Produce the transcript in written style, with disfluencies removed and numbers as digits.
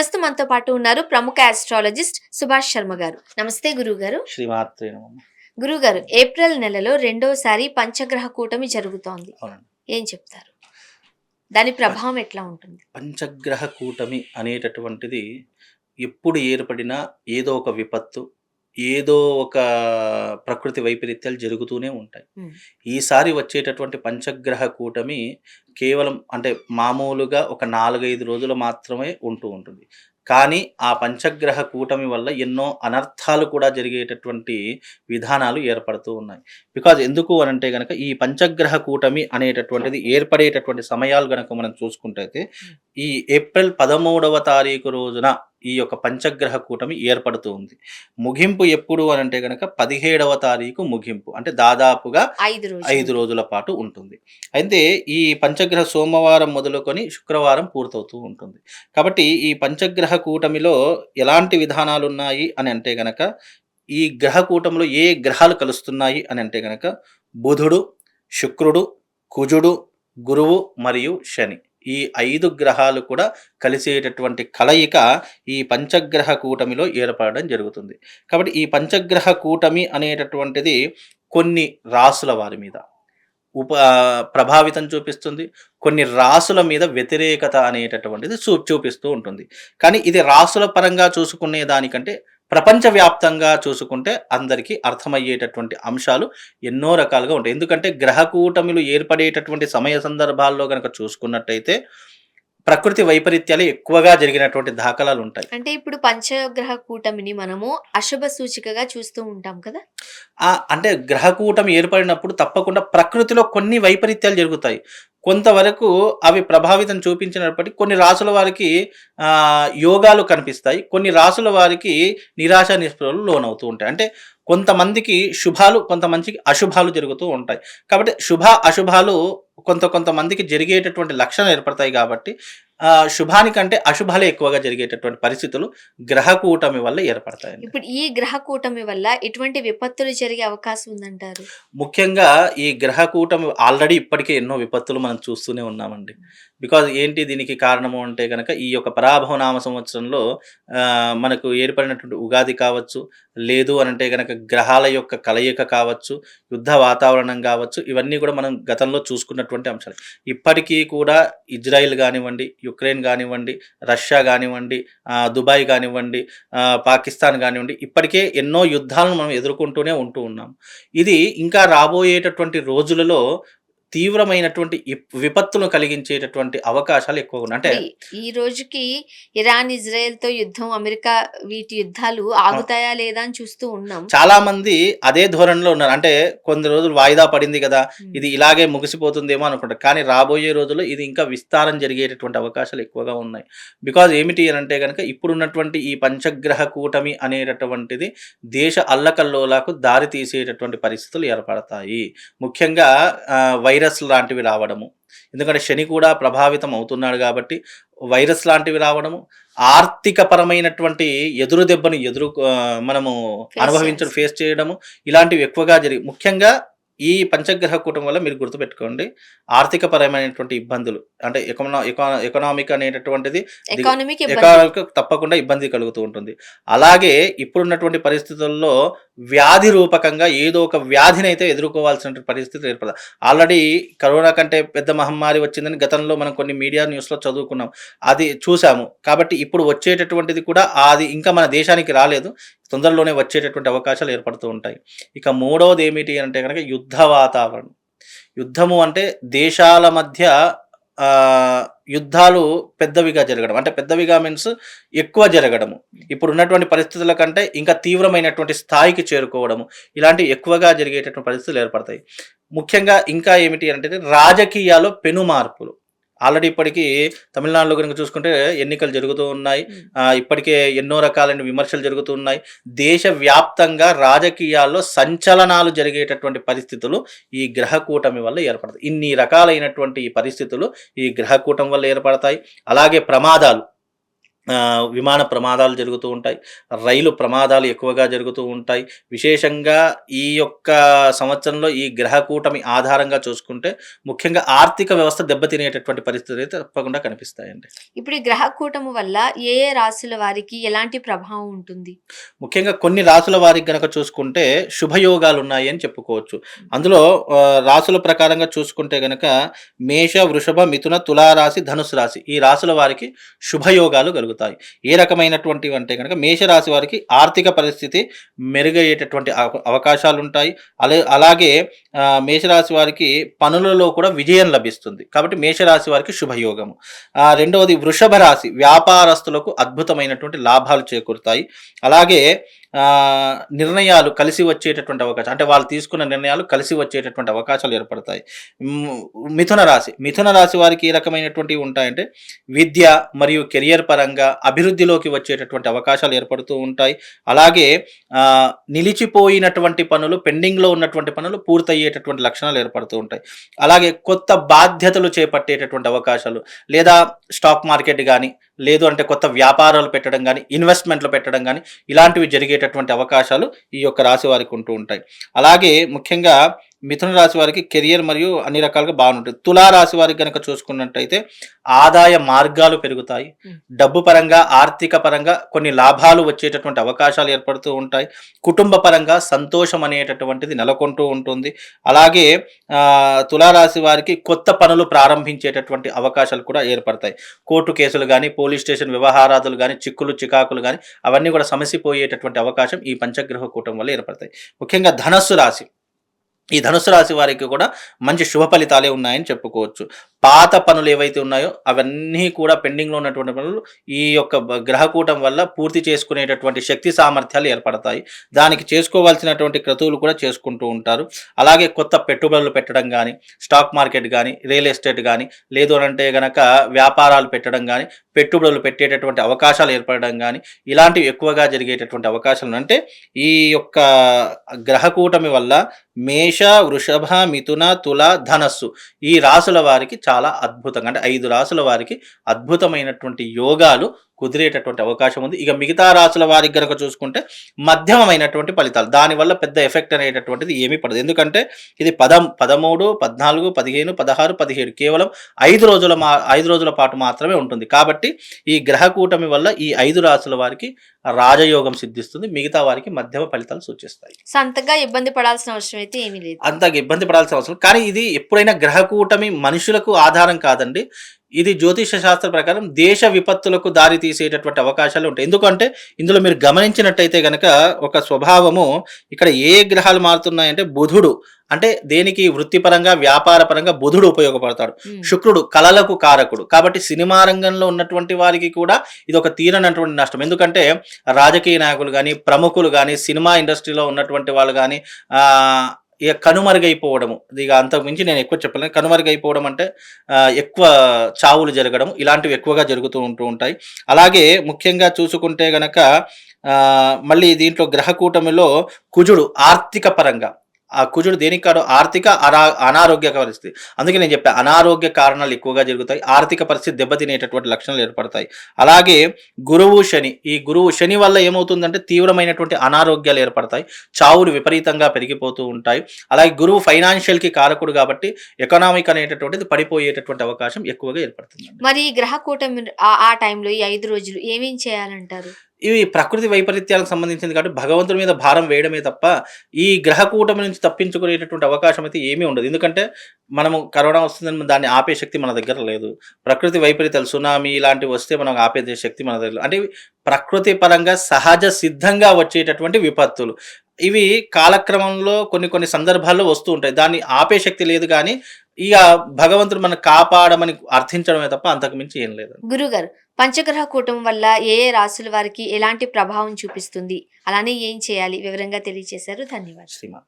ప్రస్తుతం మనతో పాటు ఉన్నారు ప్రముఖ ఆస్ట్రాలజిస్ట్ సుభాష్ శర్మ గారు. నమస్తే గురువుగారు. శ్రీమాత్రే నమః. గురువుగారు, ఏప్రిల్ నెలలో రెండోసారి పంచగ్రహ కూటమి జరుగుతోంది. అవునండి. ఏం చెప్తారు? దాని ప ప్రభావం ఎట్లా ఉంటుంది? పంచగ్రహ కూటమి అనేటటువంటిది ఎప్పుడు ఏర్పడినా ఏదో ఒక విపత్తు, ఏదో ఒక ప్రకృతి వైపరీత్యాలు జరుగుతూనే ఉంటాయి. హ్మ్. ఈసారి వచ్చేటటువంటి పంచగ్రహ కూటమి కేవలం అంటే మామూలుగా ఒక 4, 5 రోజులు మాత్రమే ఉంటూ ఉంటుంది. కానీ ఆ పంచగ్రహ కూటమి వల్ల ఎన్నో అనర్థాలు కూడా జరిగేటటువంటి విధానాలు ఏర్పడుతూ ఉన్నాయి. ఎందుకు అనంటే గనక ఈ పంచగ్రహ కూటమి అనేటటువంటిది ఏర్పడేటటువంటి సమయాలు గనక మనం చూసుకుంటైతే హ్మ్. ఈ ఏప్రిల్ 13వ తారీఖు రోజున ఈ యొక్క పంచగ్రహ కూటమి ఏర్పడుతూ ఉంది. ముగింపు ఎప్పుడు అనంటే గనక 17వ తారీఖు ముగింపు. అంటే దాదాపుగా 5 రోజులు 5 ఉంటుంది. రోజుల పాటు ఉంటుంది. అయితే ఈ పంచగ్రహ సోమవారం మొదలుకొని శుక్రవారం పూర్తవుతూ ఉంటుంది. కాబట్టి ఈ పంచగ్రహ కూటమిలో ఎలాంటి విధానాలున్నాయి అని అంటే గనక, ఈ గ్రహ కూటమిలో ఏ గ్రహాలు కలుస్తున్నాయి అని అంటే గనక బుధుడు, శుక్రుడు, కుజుడు, గురువు మరియు శని. ఈ 5 గ్రహాలు కూడా కలిసేటటువంటి కలయిక ఈ పంచగ్రహ కూటమిలో ఏర్పడడం జరుగుతుంది. కాబట్టి ఈ పంచగ్రహ కూటమి అనేటటువంటిది కొన్ని రాసుల వారి మీద ప్రభావితం చూపిస్తుంది. కొన్ని రాసుల మీద వ్యతిరేకత అనేటటువంటిది చూపిస్తూ ఉంటుంది. కానీ ఇది రాసుల పరంగా చూసుకునే దానికంటే ప్రపంచవ్యాప్తంగా చూసుకుంటే అందరికీ అర్థమయ్యేటటువంటి అంశాలు ఎన్నో రకాలుగా ఉంటాయి. ఎందుకంటే గ్రహ కూటములు ఏర్పడేటటువంటి సమయ సందర్భాల్లో గనక చూసుకున్నట్టయితే ప్రకృతి వైపరీత్యాలు ఎక్కువగా జరిగినటువంటి దాఖలాలుంటాయి. అంటే ఇప్పుడు పంచగ్రహ కూటమిని మనము అశుభ సూచికగా చూస్తూ ఉంటాం కదా! అంటే గ్రహ కూటమి ఏర్పడినప్పుడు తప్పకుండా ప్రకృతిలో కొన్ని వైపరీత్యాలు జరుగుతాయి. కొంతవరకు అవి ప్రభావితం చూపించినప్పటికీ కొన్ని రాసుల వారికి యోగాలు కనిపిస్తాయి. కొన్ని రాసుల వారికి నిరాశ నిస్పృహలు లోనవుతూ ఉంటాయి. అంటే కొంతమందికి శుభాలు, కొంతమందికి అశుభాలు జరుగుతూ ఉంటాయి. కాబట్టి శుభ, అశుభాలు కొంతమందికి జరిగేటటువంటి లక్షణాలు ఏర్పడతాయి కాబట్టి శుభానికంటే అశుభాలే ఎక్కువగా జరిగేటటువంటి పరిస్థితులు గ్రహ కూటమి వల్ల ఏర్పడతాయండి. ఇప్పుడు ఈ గ్రహ కూటమి వల్ల ఎటువంటి విపత్తులు జరిగే అవకాశం ఉందంటారు? ముఖ్యంగా ఈ గ్రహ కూటమి ఆల్రెడీ ఇప్పటికే ఎన్నో విపత్తులు మనం చూస్తూనే ఉన్నామండి. ఏంటి దీనికి కారణము అంటే గనక ఈ యొక్క పరాభవ నామ సంవత్సరంలో మనకు ఏర్పడినటువంటి ఉగాది కావచ్చు, లేదు అనంటే గనక గ్రహాల యొక్క కలయిక కావచ్చు, యుద్ధ వాతావరణం కావచ్చు, ఇవన్నీ కూడా మనం గతంలో చూసుకున్నటువంటి అంశాలు. ఇప్పటికీ కూడా ఇజ్రాయిల్ గానివ్వండి, యుక్రెయిన్ గానివ్వండి, రష్యా గానివ్వండి, దుబాయ్ గానివ్వండి, పాకిస్తాన్ గానివ్వండి, ఇప్పటికే ఎన్నో యుద్ధాలను మనం ఎదుర్కొంటూనే ఉంటూ ఉన్నాం. ఇది ఇంకా రాబోయేటటువంటి రోజులలో తీవ్రమైనటువంటి విపత్తును కలిగించేటటువంటి అవకాశాలు ఎక్కువగా ఉన్నాయి. అంటే ఈ రోజుకి ఇరాన్, ఇజ్రాయెల్‌తో యుద్ధం, అమెరికా వీటి యుద్ధాలు ఆగుతాయా లేదా అని చూస్తూ ఉన్నాం. చాలా మంది అదే ధోరణిలో ఉన్నారు. అంటే కొన్ని రోజులు వాయిదా పడింది కదా, ఇది ఇలాగే ముగిసిపోతుందేమో అనుకుంటారు. కానీ రాబోయే రోజుల్లో ఇది ఇంకా విస్తారం జరిగేటటువంటి అవకాశాలు ఎక్కువగా ఉన్నాయి. ఏమిటి అనంటే గనక ఇప్పుడున్నటువంటి ఈ పంచగ్రహ కూటమి అనేటటువంటిది దేశ అల్లకల్లోలకు దారి తీసేటటువంటి పరిస్థితులు ఏర్పడతాయి. ముఖ్యంగా వైరస్ లాంటివి రావడము. ఎందుకంటే శని కూడా ప్రభావితం అవుతున్నాడు కాబట్టి వైరస్ లాంటివి రావడము, ఆర్థిక పరమైనటువంటి ఎదురు దెబ్బను మనము ఫేస్ చేయడము, ఇలాంటివి ఎక్కువగా ముఖ్యంగా ఈ పంచగ్రహ కూటమి వల్ల మీరు గుర్తుపెట్టుకోండి, ఆర్థిక పరమైనటువంటి ఇబ్బందులు అంటే ఎకనామిక్ అనేటటువంటిది తప్పకుండా ఇబ్బంది కలుగుతూ ఉంటుంది. అలాగే ఇప్పుడున్నటువంటి పరిస్థితుల్లో వ్యాధి రూపకంగా ఏదో ఒక వ్యాధిని అయితే ఎదుర్కోవాల్సిన పరిస్థితి ఏర్పడదు. ఆల్రెడీ కరోనా కంటే పెద్ద మహమ్మారి వచ్చిందని గతంలో మనం కొన్ని మీడియా న్యూస్లో చదువుకున్నాం, అది చూసాము. కాబట్టి ఇప్పుడు వచ్చేటటువంటిది కూడా అది ఇంకా మన దేశానికి రాలేదు, తొందరలోనే వచ్చేటటువంటి అవకాశాలు ఏర్పడుతూ ఉంటాయి. ఇక మూడవది ఏమిటి అంటే కనుక యుద్ధ వాతావరణం. యుద్ధము అంటే దేశాల మధ్య యుద్ధాలు పెద్దవిగా జరగడం, అంటే పెద్దవిగా మీన్స్ ఎక్కువ జరగడము, ఇప్పుడు ఉన్నటువంటి పరిస్థితుల కంటే ఇంకా తీవ్రమైనటువంటి స్థాయికి చేరుకోవడము, ఇలాంటివి ఎక్కువగా జరిగేటటువంటి పరిస్థితులు ఏర్పడతాయి. ముఖ్యంగా ఇంకా ఏమిటి అంటే రాజకీయాల్లో పెను మార్పులు. ఆల్రెడీ ఇప్పటికీ తమిళనాడులో కనుక చూసుకుంటే ఎన్నికలు జరుగుతూ ఉన్నాయి. ఇప్పటికే ఎన్నో రకాలైన విమర్శలు జరుగుతూ ఉన్నాయి. దేశవ్యాప్తంగా రాజకీయాల్లో సంచలనాలు జరిగేటటువంటి పరిస్థితులు ఈ గ్రహ కూటమి వల్ల ఏర్పడతాయి. ఇన్ని రకాలైనటువంటి పరిస్థితులు ఈ గ్రహ కూటమి వల్ల ఏర్పడతాయి. అలాగే ప్రమాదాలు, విమాన ప్రమాదాలు జరుగుతూ ఉంటాయి. రైలు ప్రమాదాలు ఎక్కువగా జరుగుతూ ఉంటాయి. విశేషంగా ఈ యొక్క సంవత్సరంలో ఈ గ్రహ కూటమి ఆధారంగా చూసుకుంటే ముఖ్యంగా ఆర్థిక వ్యవస్థ దెబ్బతినేటటువంటి పరిస్థితులైతే తప్పకుండా కనిపిస్తాయండి. ఇప్పుడు ఈ గ్రహ కూటమి వల్ల ఏ ఏ రాశుల వారికి ఎలాంటి ప్రభావం ఉంటుంది? ముఖ్యంగా కొన్ని రాసుల వారికి గనక చూసుకుంటే శుభయోగాలున్నాయి అని చెప్పుకోవచ్చు. అందులో రాసుల ప్రకారంగా చూసుకుంటే గనక మేష, వృషభ, మిథున, తులా రాశి, ధనుసు రాశి ఈ రాసుల వారికి శుభయోగాలు కలుగుతాయి. ఏ రకమైనటువంటివి అంటే గనక మేషరాశి వారికి ఆర్థిక పరిస్థితి మెరుగయ్యేటటువంటి అవకాశాలుంటాయి. అలాగే మేషరాశి వారికి పనులలో కూడా విజయం లభిస్తుంది. కాబట్టి మేషరాశి వారికి శుభయోగము. రెండవది వృషభ రాశి వ్యాపారస్తులకు అద్భుతమైనటువంటి లాభాలు చేకూరుతాయి. అలాగే నిర్ణయాలు కలిసి వచ్చేటటువంటి అవకాశం అంటే వాళ్ళు తీసుకున్న నిర్ణయాలు కలిసి వచ్చేటటువంటి అవకాశాలు ఏర్పడతాయి. మిథున రాశి వారికి ఏ రకమైనటువంటివి ఉంటాయంటే విద్య మరియు కెరియర్ పరంగా అభివృద్ధిలోకి వచ్చేటటువంటి అవకాశాలు ఏర్పడుతూ ఉంటాయి. అలాగే నిలిచిపోయినటువంటి పనులు పెండింగ్లో ఉన్నటువంటి పనులు పూర్తయ్యేటటువంటి లక్షణాలు ఏర్పడుతూ ఉంటాయి. అలాగే కొత్త బాధ్యతలు చేపట్టేటటువంటి అవకాశాలు లేదా స్టాక్ మార్కెట్ కానీ లేదు అంటే కొత్త వ్యాపారాలు పెట్టడం కానీ ఇన్వెస్ట్మెంట్లు పెట్టడం కానీ ఇలాంటివి జరిగేటటువంటి అవకాశాలు ఈ యొక్క రాశి వారికి ఉంటూ ఉంటాయి. అలాగే ముఖ్యంగా మిథున రాశి వారికి కెరియర్ మరియు అన్ని రకాలుగా బాగుంటుంది. తులా రాశి వారికి కనుక చూసుకున్నట్టయితే ఆదాయ మార్గాలు పెరుగుతాయి. డబ్బు పరంగా ఆర్థిక పరంగా కొన్ని లాభాలు వచ్చేటటువంటి అవకాశాలు ఏర్పడుతూ ఉంటాయి. కుటుంబ పరంగా సంతోషం అనేటటువంటిది నెలకొంటూ ఉంటుంది. అలాగే తులారాశి వారికి కొత్త పనులు ప్రారంభించేటటువంటి అవకాశాలు కూడా ఏర్పడతాయి. కోర్టు కేసులు కానీ పోలీస్ స్టేషన్ వ్యవహారాదులు కానీ చిక్కులు చికాకులు కానీ అవన్నీ కూడా సమసిపోయేటటువంటి అవకాశం ఈ పంచగ్రహ కూటమి వల్ల ఏర్పడతాయి. ముఖ్యంగా ధనస్సు రాశి ఈ ధనుసు రాశి వారికి కూడా మంచి శుభ ఫలితాలే ఉన్నాయని చెప్పుకోవచ్చు. పాత పనులు ఏవైతే ఉన్నాయో అవన్నీ కూడా పెండింగ్లో ఉన్నటువంటి పనులు ఈ యొక్క గ్రహకూటం వల్ల పూర్తి చేసుకునేటటువంటి శక్తి సామర్థ్యాలు ఏర్పడతాయి. దానికి చేసుకోవాల్సినటువంటి క్రతువులు కూడా చేసుకుంటూ ఉంటారు. అలాగే కొత్త పెట్టుబడులు పెట్టడం కానీ స్టాక్ మార్కెట్ కానీ రియల్ ఎస్టేట్ కానీ లేదు అంటే గనక వ్యాపారాలు పెట్టడం కానీ పెట్టుబడులు పెట్టేటటువంటి అవకాశాలు ఏర్పడడం కానీ ఇలాంటివి ఎక్కువగా జరిగేటటువంటి అవకాశాలు అంటే ఈ యొక్క గ్రహకూటమి వల్ల మేష, వృషభ, మిథున, తుల, ధనస్సు ఈ రాసుల వారికి చాలా అద్భుతంగా అంటే 5 రాసుల వారికి అద్భుతమైనటువంటి యోగాలు కుదిరేటటువంటి అవకాశం ఉంది. ఇక మిగతా రాసుల వారికి కనుక చూసుకుంటే మధ్యమమైనటువంటి ఫలితాలు దానివల్ల పెద్ద ఎఫెక్ట్ అనేటటువంటిది ఏమీ పడదు. ఎందుకంటే ఇది 13, 14, 15, 16, 17 కేవలం 5 రోజుల పాటు మాత్రమే ఉంటుంది. కాబట్టి ఈ గ్రహకూటమి వల్ల ఈ 5 రాసుల వారికి రాజయోగం సిద్ధిస్తుంది. మిగతా వారికి మధ్యమ ఫలితాలు సూచిస్తాయి. అంతగా ఇబ్బంది పడాల్సిన అవసరం అయితే ఏమీ లేదు. అంతగా ఇబ్బంది పడాల్సిన అవసరం కానీ ఇది ఎప్పుడైనా గ్రహకూటమి మనుషులకు ఆధారం కాదండి. ఇది జ్యోతిష శాస్త్ర ప్రకారం దేశ విపత్తులకు దారి తీసేటటువంటి అవకాశాలు ఉంటాయి. ఎందుకంటే ఇందులో మీరు గమనించినట్టయితే గనక ఒక స్వభావము ఇక్కడ ఏ గ్రహాలు మారుతున్నాయంటే బుధుడు అంటే దేనికి వృత్తిపరంగా వ్యాపార పరంగా బుధుడు ఉపయోగపడతాడు. శుక్రుడు కళలకు కారకుడు. కాబట్టి సినిమా రంగంలో ఉన్నటువంటి వారికి కూడా ఇది ఒక తీరనటువంటి నష్టం. ఎందుకంటే రాజకీయ నాయకులు కానీ ప్రముఖులు కానీ సినిమా ఇండస్ట్రీలో ఉన్నటువంటి వాళ్ళు కానీ ఇక కనుమరుగైపోవడము ఇక అంతకు మించి నేను ఎక్కువ చెప్పలేను. కనుమరుగైపోవడం అంటే ఎక్కువ చావులు జరగడం ఇలాంటివి ఎక్కువగా జరుగుతూ ఉంటాయి. అలాగే ముఖ్యంగా చూసుకుంటే గనక మళ్ళీ దీంట్లో గ్రహకూటమిలో కుజుడు ఆర్థిక పరంగా ఆ కుజుడు దేనికి కాదు ఆర్థిక అనారోగ్య పరిస్థితి. అందుకే నేను చెప్పా అనారోగ్య కారణాలు ఎక్కువగా జరుగుతాయి. ఆర్థిక పరిస్థితి దెబ్బతినేటటువంటి లక్షణాలు ఏర్పడతాయి. అలాగే ఈ గురువు శని వల్ల ఏమవుతుందంటే తీవ్రమైనటువంటి అనారోగ్యాలు ఏర్పడతాయి. చావులు విపరీతంగా పెరిగిపోతూ ఉంటాయి. అలాగే గురువు ఫైనాన్షియల్కి కారకుడు కాబట్టి ఎకనామిక్ అనేటటువంటిది పడిపోయేటటువంటి అవకాశం ఎక్కువగా ఏర్పడుతుంది. మరి ఈ గ్రహ కూటమి ఆ టైంలో ఈ 5 రోజులు ఏమేం చేయాలంటారు? ఇవి ప్రకృతి వైపరీత్యాలకు సంబంధించింది కాబట్టి భగవంతుడి మీద భారం వేయడమే తప్ప ఈ గ్రహకూటమి నుంచి తప్పించుకునేటటువంటి అవకాశం అయితే ఏమీ ఉండదు. ఎందుకంటే మనము కరోనా వస్తుందని దాన్ని ఆపే శక్తి మన దగ్గర లేదు. ప్రకృతి వైపరీత్యాలు సునామీ ఇలాంటివి వస్తే మనం ఆపే శక్తి మన దగ్గర అంటే ప్రకృతి పరంగా సహజ సిద్ధంగా వచ్చేటటువంటి విపత్తులు. ఇవి కాలక్రమంలో కొన్ని సందర్భాల్లో వస్తూ ఉంటాయి. దాన్ని ఆపే శక్తి లేదు కానీ ఇక భగవంతుడు మనం కాపాడమని అర్థించడమే తప్ప అంతకు మించి ఏం లేదు. గురుగారు పంచగ్రహ కూటమి వల్ల ఏ ఏ రాశుల వారికి ఎలాంటి ప్రభావం చూపిస్తుంది అలానే ఏం చేయాలి వివరంగా తెలియజేశారు. ధన్యవాదాలు. శ్రీమాన్.